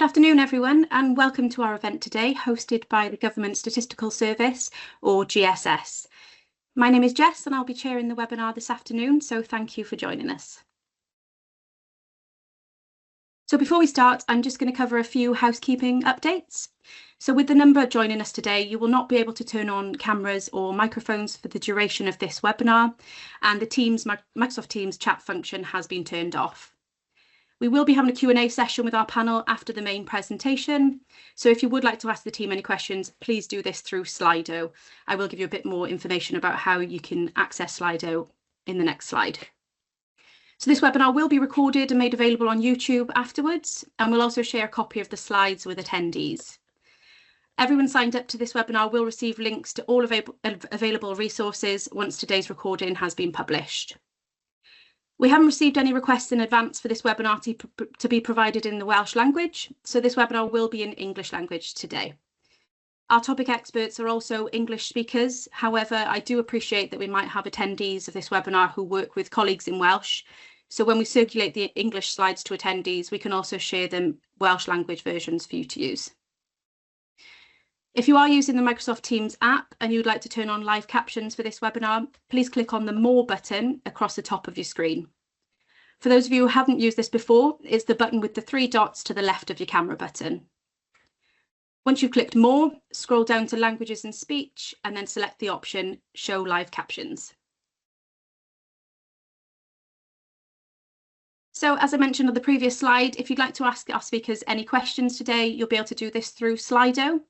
afternoon, everyone, and welcome to our event today, hosted by the Government Statistical Service, or GSS. My name is Jess, and I'll be chairing the webinar this afternoon, so thank you for joining us. So before we start, I'm just going to cover a few housekeeping updates. So with the number joining us today, you will not be able to turn on cameras or microphones for the duration of this webinar, and the Microsoft Teams chat function has been turned off. We will be having a Q&A session with our panel after the main presentation. So if you would like to ask the team any questions, please do this through Slido. I will give you a bit more information about how you can access Slido in the next slide. So this webinar will be recorded and made available on YouTube afterwards, and we'll also share a copy of the slides with attendees. Everyone signed up to this webinar will receive links to all available resources once today's recording has been published. We haven't received any requests in advance for this webinar to be provided in the Welsh language, so this webinar will be in English language today. Our topic experts are also English speakers. However, I do appreciate that we might have attendees of this webinar who work with colleagues in Welsh. So when we circulate the English slides to attendees, we can also share them Welsh language versions for you to use. If you are using the Microsoft Teams app and you'd like to turn on live captions for this webinar, please click on the More button across the top of your screen. For those of you who haven't used this before, it's the button with the 3 dots to the left of your camera button. Once you've clicked More, scroll down to Languages and Speech and then select the option Show Live Captions. So as I mentioned on the previous slide, if you'd like to ask our speakers any questions today, you'll be able to do this through Slido.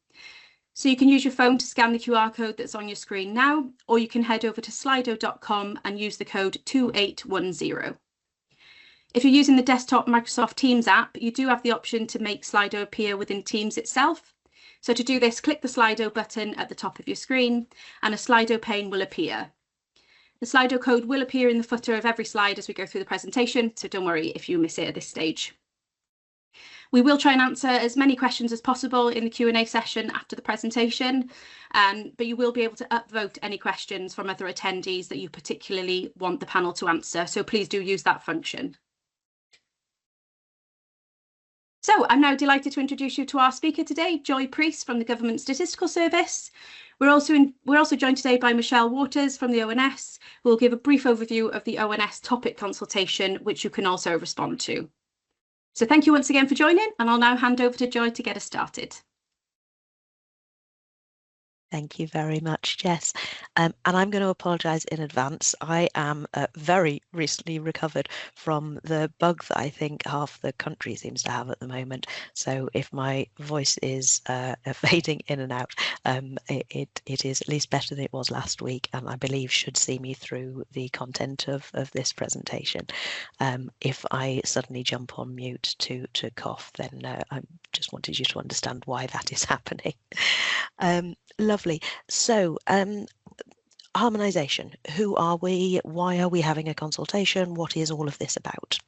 So you can use your phone to scan the QR code that's on your screen now, or you can head over to slido.com and use the code 2810. If you're using the desktop Microsoft Teams app, you do have the option to make Slido appear within Teams itself. So to do this, click the Slido button at the top of your screen and a Slido pane will appear. The Slido code will appear in the footer of every slide as we go through the presentation, so don't worry if you miss it at this stage. We will try and answer as many questions as possible in the Q&A session after the presentation, but you will be able to upvote any questions from other attendees that you particularly want the panel to answer, so please do use that function. So I'm now delighted to introduce you to our speaker today, Joy Priest from the Government Statistical Service. We're also joined today by Michelle Waters from the ONS, who will give a brief overview of the ONS topic consultation, which you can also respond to. So thank you once again for joining, and I'll now hand over to Joy to get us started. Thank you very much, Jess. And I'm going to apologise in advance. I am very recently recovered from the bug that I think half the country seems to have at the moment. So if my voice is fading in and out, it is at least better than it was last week, and I believe should see me through the content of this presentation. If I suddenly jump on mute to cough, then I just wanted you to understand why that is happening. Lovely. So harmonisation. Who are we? Why are we having a consultation? What is all of this about?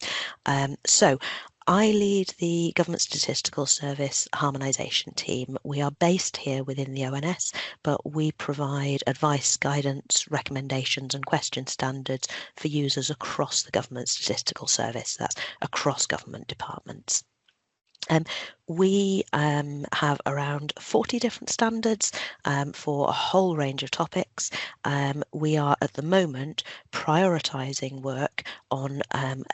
So I lead the Government Statistical Service harmonisation team. We are based here within the ONS, but we provide advice, guidance, recommendations and question standards for users across the Government Statistical Service. That's across government departments. We have around 40 different standards for a whole range of topics. We are at the moment prioritising work on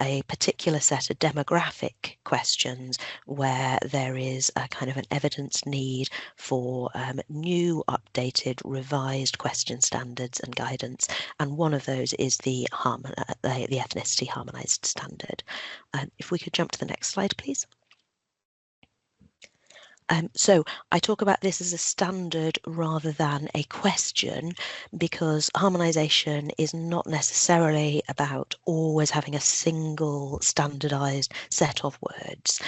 a particular set of demographic questions where there is a kind of an evidence need for new, updated, revised question standards and guidance. And one of those is the ethnicity harmonised standard. If we could jump to the next slide, please. So I talk about this as a standard rather than a question, because harmonisation is not necessarily about always having a single standardised set of words.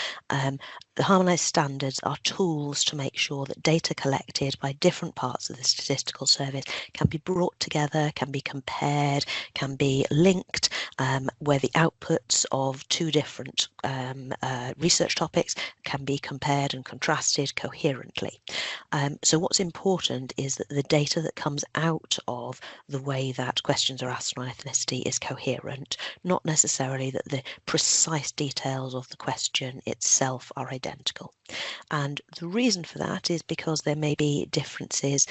The harmonised standards are tools to make sure that data collected by different parts of the statistical service can be brought together, can be compared, can be linked, where the outputs of 2 different research topics can be compared and contrasted coherently. So what's important is that the data that comes out of the way that questions are asked on ethnicity is coherent, not necessarily that the precise details of the question itself are identical. And the reason for that is because there may be differences,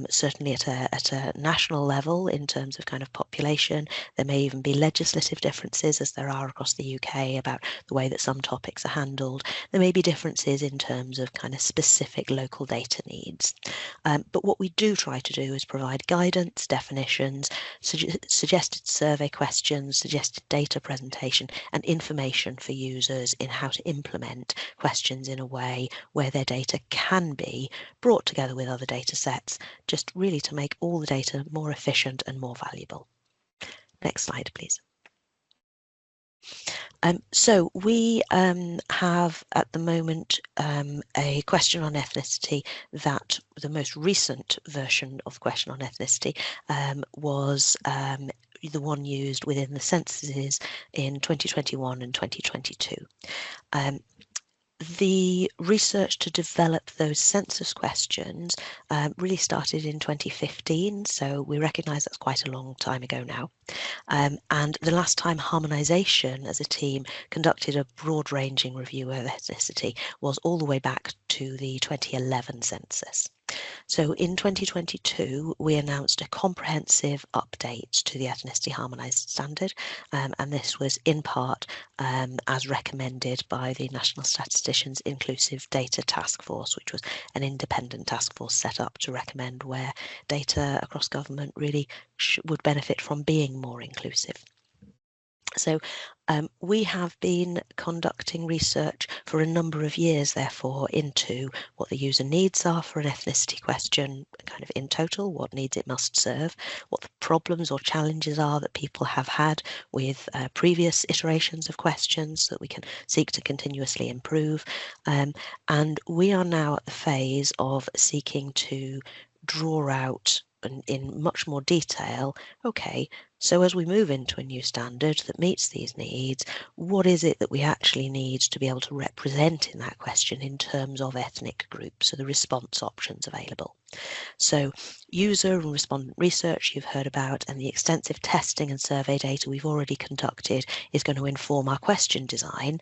certainly at a national level in terms of kind of population. There may even be legislative differences, as there are across the UK, about the way that some topics are handled. There may be differences in terms of kind of specific local data needs. But what we do try to do is provide guidance, definitions, suggested survey questions, suggested data presentation, and information for users in how to implement questions in a way where their data can be brought together with other data sets, just really to make all the data more efficient and more valuable. Next slide, please. So we have at the moment a question on ethnicity that the most recent version of the question on ethnicity was the one used within the censuses in 2021 and 2022. The research to develop those census questions really started in 2015, so we recognise that's quite a long time ago now. And the last time harmonisation as a team conducted a broad-ranging review of ethnicity was all the way back to the 2011 census. So in 2022, we announced a comprehensive update to the ethnicity harmonised standard, and this was in part as recommended by the National Statisticians Inclusive Data Task Force, which was an independent task force set up to recommend where data across government really would benefit from being more inclusive. So we have been conducting research for a number of years, therefore, into what the user needs are for an ethnicity question, kind of in total, what needs it must serve, what the problems or challenges are that people have had with previous iterations of questions so that we can seek to continuously improve. And we are now at the phase of seeking to draw out in much more detail, okay, so as we move into a new standard that meets these needs, what is it that we actually need to be able to represent in that question in terms of ethnic groups, so the response options available. So user and respondent research you've heard about, and the extensive testing and survey data we've already conducted is going to inform our question design.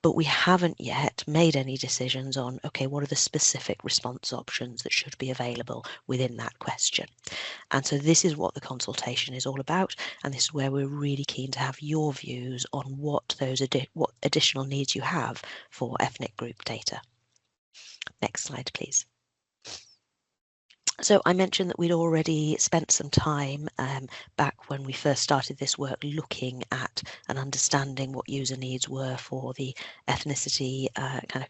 But we haven't yet made any decisions on, okay, what are the specific response options that should be available within that question? And so this is what the consultation is all about, and this is where we're really keen to have your views on what those what additional needs you have for ethnic group data. Next slide, please. So I mentioned that we'd already spent some time back when we first started this work looking at and understanding what user needs were for the ethnicity kind of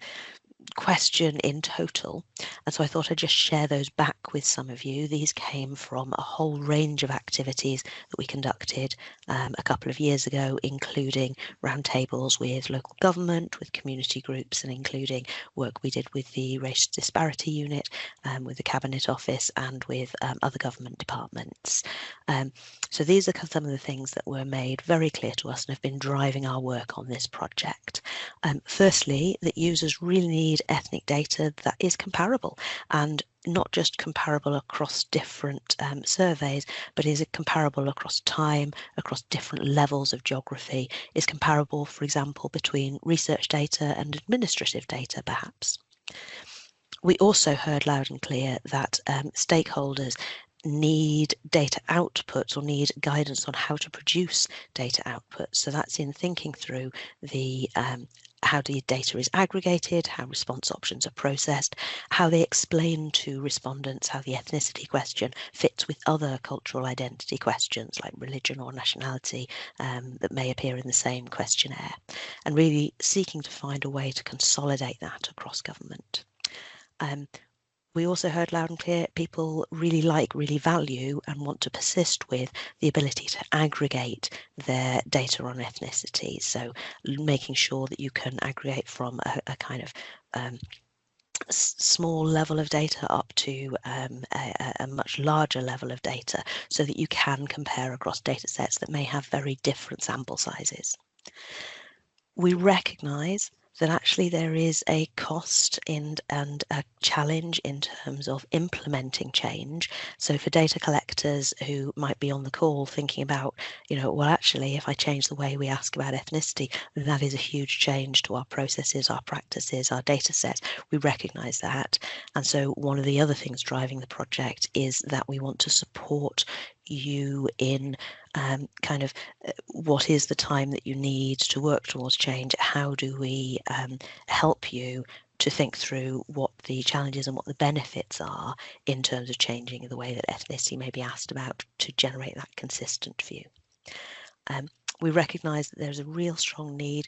question in total, and so I thought I'd just share those back with some of you. These came from a whole range of activities that we conducted a couple of years ago, including roundtables with local government, with community groups, and including work we did with the Race Disparity Unit, with the Cabinet Office, and with other government departments. So these are some of the things that were made very clear to us and have been driving our work on this project. Firstly, that users really need ethnic data that is comparable, and not just comparable across different surveys, but is comparable across time, across different levels of geography, is comparable, for example, between research data and administrative data, perhaps. We also heard loud and clear that stakeholders need data outputs or need guidance on how to produce data outputs. So that's in thinking through the how the data is aggregated, how response options are processed, how they explain to respondents how the ethnicity question fits with other cultural identity questions like religion or nationality that may appear in the same questionnaire, and really seeking to find a way to consolidate that across government. We also heard loud and clear people really value and want to persist with the ability to aggregate their data on ethnicity. So making sure that you can aggregate from a kind of small level of data up to a much larger level of data, so that you can compare across data sets that may have very different sample sizes. We recognise that actually there is a cost and a challenge in terms of implementing change. So for data collectors who might be on the call thinking about, well, actually, if I change the way we ask about ethnicity, that is a huge change to our processes, our practices, our data sets. We recognise that. And so one of the other things driving the project is that we want to support you in what is the time that you need to work towards change? How do we help you to think through what the challenges and what the benefits are in terms of changing the way that ethnicity may be asked about to generate that consistent view? We recognise that there's a real strong need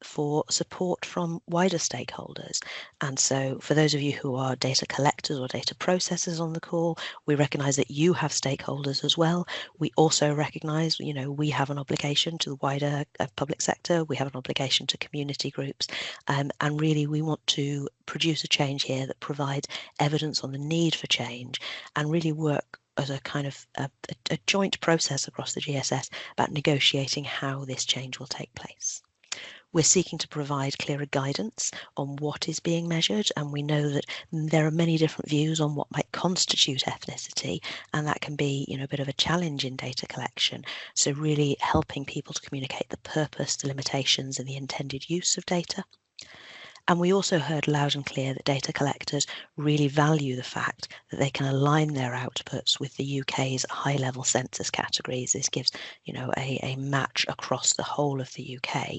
for support from wider stakeholders. And so for those of you who are data collectors or data processors on the call, we recognise that you have stakeholders as well. We also recognise, we have an obligation to the wider public sector, we have an obligation to community groups, and really we want to produce a change here that provides evidence on the need for change and really work as a kind of a joint process across the GSS about negotiating how this change will take place. We're seeking to provide clearer guidance on what is being measured, and we know that there are many different views on what might constitute ethnicity, and that can be, a bit of a challenge in data collection. So really helping people to communicate the purpose, the limitations, and the intended use of data. And we also heard loud and clear that data collectors really value the fact that they can align their outputs with the UK's high-level census categories. This gives, a match across the whole of the UK,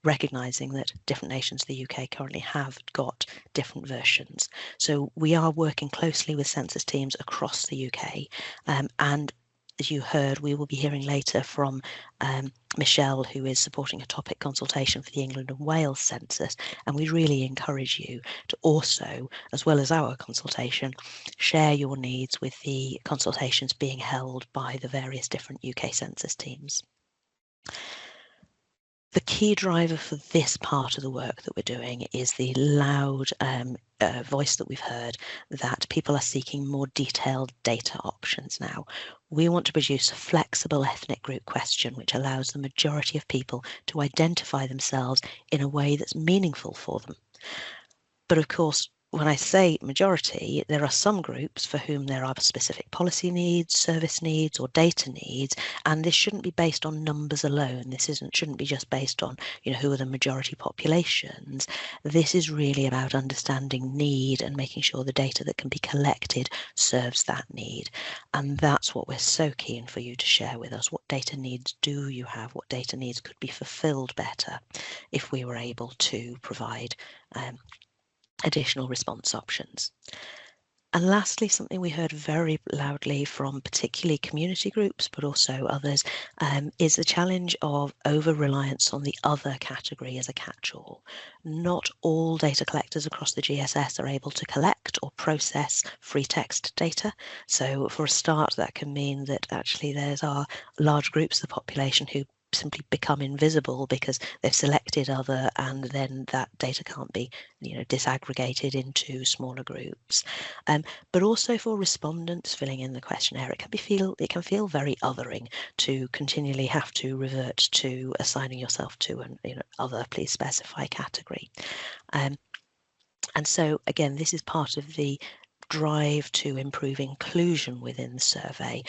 recognising that different nations of the UK currently have got different versions. So we are working closely with census teams across the UK, and as you heard, we will be hearing later from Michelle, who is supporting a topic consultation for the England and Wales census, and we really encourage you to also, as well as our consultation, share your needs with the consultations being held by the various different UK census teams. The key driver for this part of the work that we're doing is the loud voice that we've heard that people are seeking more detailed data options now. We want to produce a flexible ethnic group question which allows the majority of people to identify themselves in a way that's meaningful for them. But of course, when I say majority, there are some groups for whom there are specific policy needs, service needs, or data needs, and this shouldn't be based on numbers alone. This shouldn't be just based on, who are the majority populations. This is really about understanding need and making sure the data that can be collected serves that need. And that's what we're so keen for you to share with us. What data needs do you have? What data needs could be fulfilled better if we were able to provide additional response options. And lastly, something we heard very loudly from particularly community groups, but also others, is the challenge of over-reliance on the other category as a catch-all. Not all data collectors across the GSS are able to collect or process free text data. So for a start, that can mean that actually there are large groups of the population who simply become invisible because they've selected other, and then that data can't be disaggregated into smaller groups. But also for respondents filling in the questionnaire, it can feel very othering to continually have to revert to assigning yourself to an other please specify category. And so again, this is part of the drive to improve inclusion within the survey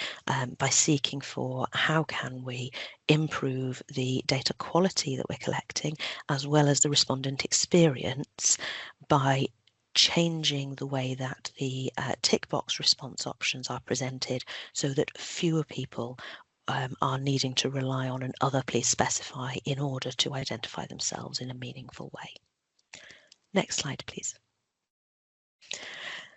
by seeking for how can we improve the data quality that we're collecting as well as the respondent experience by changing the way that the tick box response options are presented so that fewer people are needing to rely on an other please specify in order to identify themselves in a meaningful way. Next slide, please.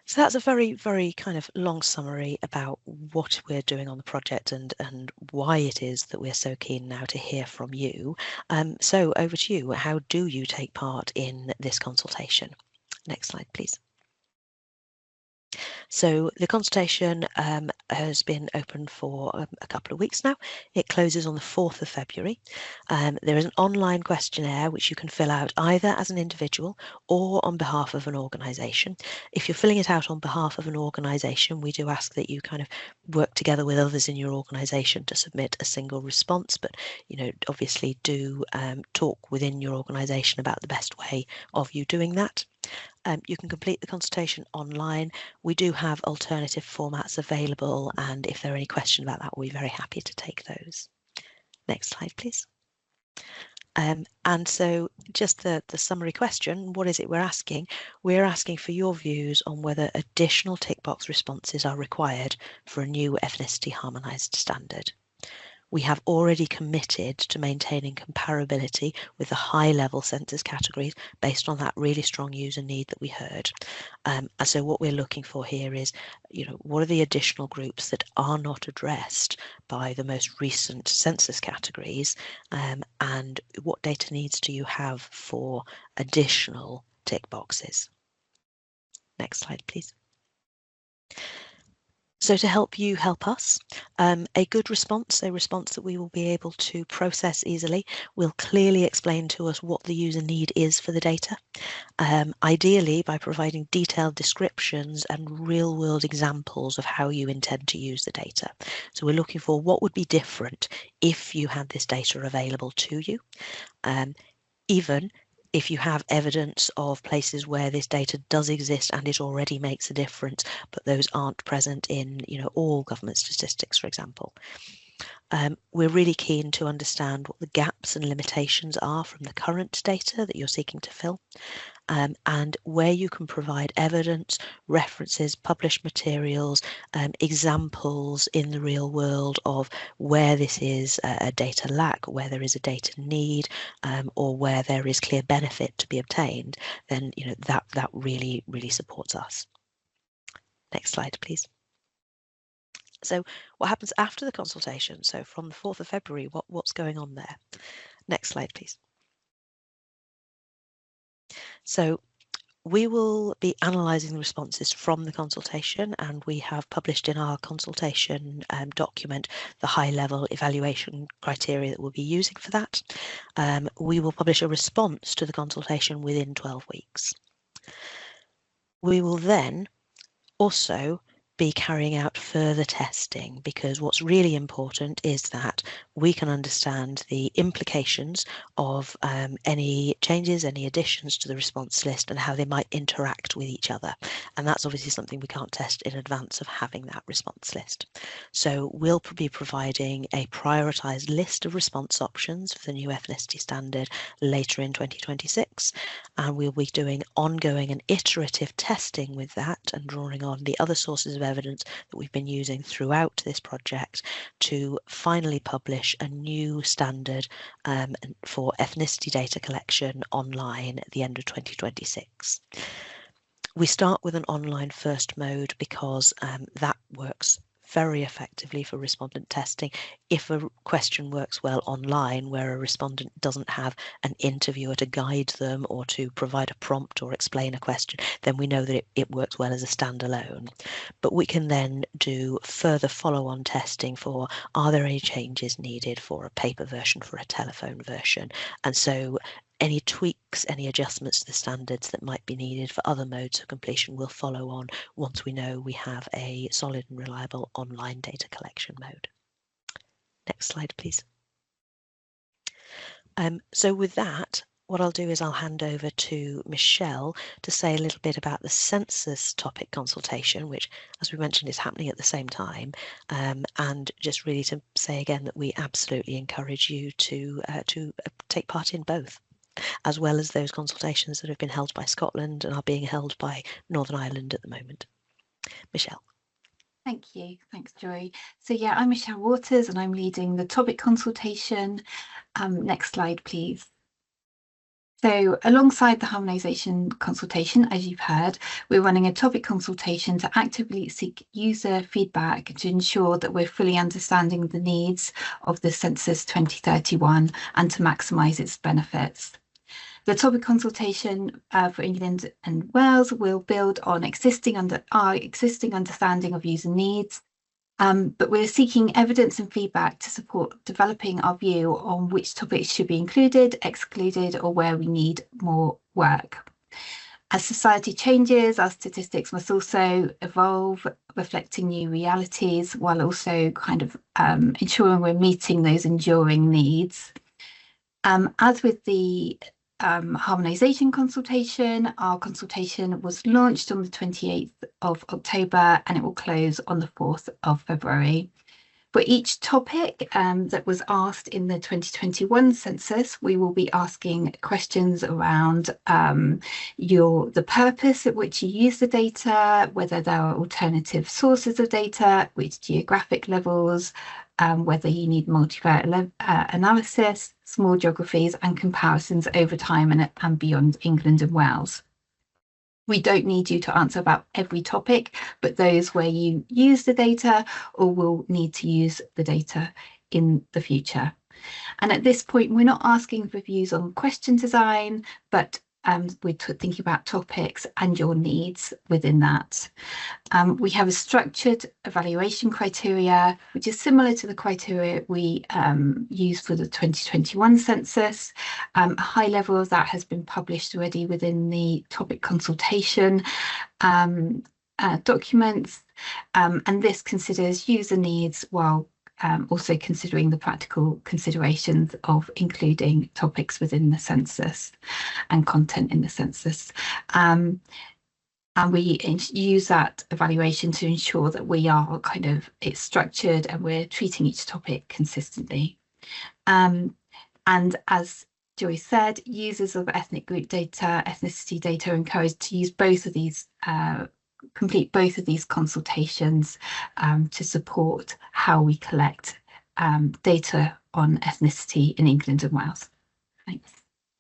So that's a very, very kind of long summary about what we're doing on the project and why it is that we're so keen now to hear from you. So over to you. How do you take part in this consultation? Next slide, please. So the consultation has been open for a couple of weeks now. It closes on the 4th of February. There is an online questionnaire which you can fill out either as an individual or on behalf of an organisation. If you're filling it out on behalf of an organisation, we do ask that you kind of work together with others in your organisation to submit a single response, but obviously do talk within your organisation about the best way of you doing that. You can complete the consultation online. We do have alternative formats available, and if there are any questions about that, we'll be very happy to take those. Next slide, please. And so just the summary question, what is it we're asking? We're asking for your views on whether additional tick box responses are required for a new ethnicity harmonised standard. We have already committed to maintaining comparability with the high-level census categories based on that really strong user need that we heard. And so what we're looking for here is, what are the additional groups that are not addressed by the most recent census categories, and what data needs do you have for additional tick boxes? Next slide, please. So to help you help us, a good response, a response that we will be able to process easily, will clearly explain to us what the user need is for the data, ideally by providing detailed descriptions and real-world examples of how you intend to use the data. So we're looking for what would be different if you had this data available to you, even if you have evidence of places where this data does exist and it already makes a difference, but those aren't present in, all government statistics, for example. We're really keen to understand what the gaps and limitations are from the current data that you're seeking to fill, and where you can provide evidence, references, published materials, examples in the real world of where this is a data lack, where there is a data need, or where there is clear benefit to be obtained, then that really, really supports us. Next slide, please. So what happens after the consultation? So from the 4th of February, what's going on there? Next slide, please. So we will be analysing the responses from the consultation, and we have published in our consultation document the high-level evaluation criteria that we'll be using for that. We will publish a response to the consultation within 12 weeks. We will then also be carrying out further testing, because what's really important is that we can understand the implications of any changes, any additions to the response list, and how they might interact with each other. And that's obviously something we can't test in advance of having that response list. So we'll be providing a prioritised list of response options for the new ethnicity standard later in 2026, and we'll be doing ongoing and iterative testing with that and drawing on the other sources of evidence that we've been using throughout this project to finally publish a new standard for ethnicity data collection online at the end of 2026. We start with an online first mode because that works very effectively for respondent testing. If a question works well online, where a respondent doesn't have an interviewer to guide them or to provide a prompt or explain a question, then we know that it works well as a standalone. But we can then do further follow-on testing for, are there any changes needed for a paper version, for a telephone version? And so any tweaks, any adjustments to the standards that might be needed for other modes of completion will follow on once we know we have a solid and reliable online data collection mode. Next slide, please. So with that, what I'll do is I'll hand over to Michelle to say a little bit about the census topic consultation, which, as we mentioned, is happening at the same time, and just really to say again that we absolutely encourage you to take part in both, as well as those consultations that have been held by Scotland and are being held by Northern Ireland at the moment. Michelle. Thank you. Thanks, Joy. So yeah, I'm Michelle Waters and I'm leading the topic consultation. Next slide, please. So alongside the harmonisation consultation, as you've heard, we're running a topic consultation to actively seek user feedback to ensure that we're fully understanding the needs of the Census 2031 and to maximise its benefits. The topic consultation for England and Wales will build on our existing understanding of user needs, but we're seeking evidence and feedback to support developing our view on which topics should be included, excluded, or where we need more work. As society changes, our statistics must also evolve, reflecting new realities, while also kind of ensuring we're meeting those enduring needs. As with the harmonisation consultation, our consultation was launched on the 28th of October and it will close on the 4th of February. For each topic that was asked in the 2021 census, we will be asking questions around the purpose at which you use the data, whether there are alternative sources of data, which geographic levels, whether you need multivariate analysis, small geographies and comparisons over time and beyond England and Wales. We don't need you to answer about every topic, but those where you use the data or will need to use the data in the future. And at this point, we're not asking for views on question design, but we're thinking about topics and your needs within that. We have a structured evaluation criteria, which is similar to the criteria we used for the 2021 census. A high level of that has been published already within the topic consultation documents, and this considers user needs while also considering the practical considerations of including topics within the census and content in the census. And we use that evaluation to ensure that we are it's structured and we're treating each topic consistently. And as Joy said, users of ethnic group data, ethnicity data are encouraged to use both of these complete both of these consultations to support how we collect data on ethnicity in England and Wales. Thanks.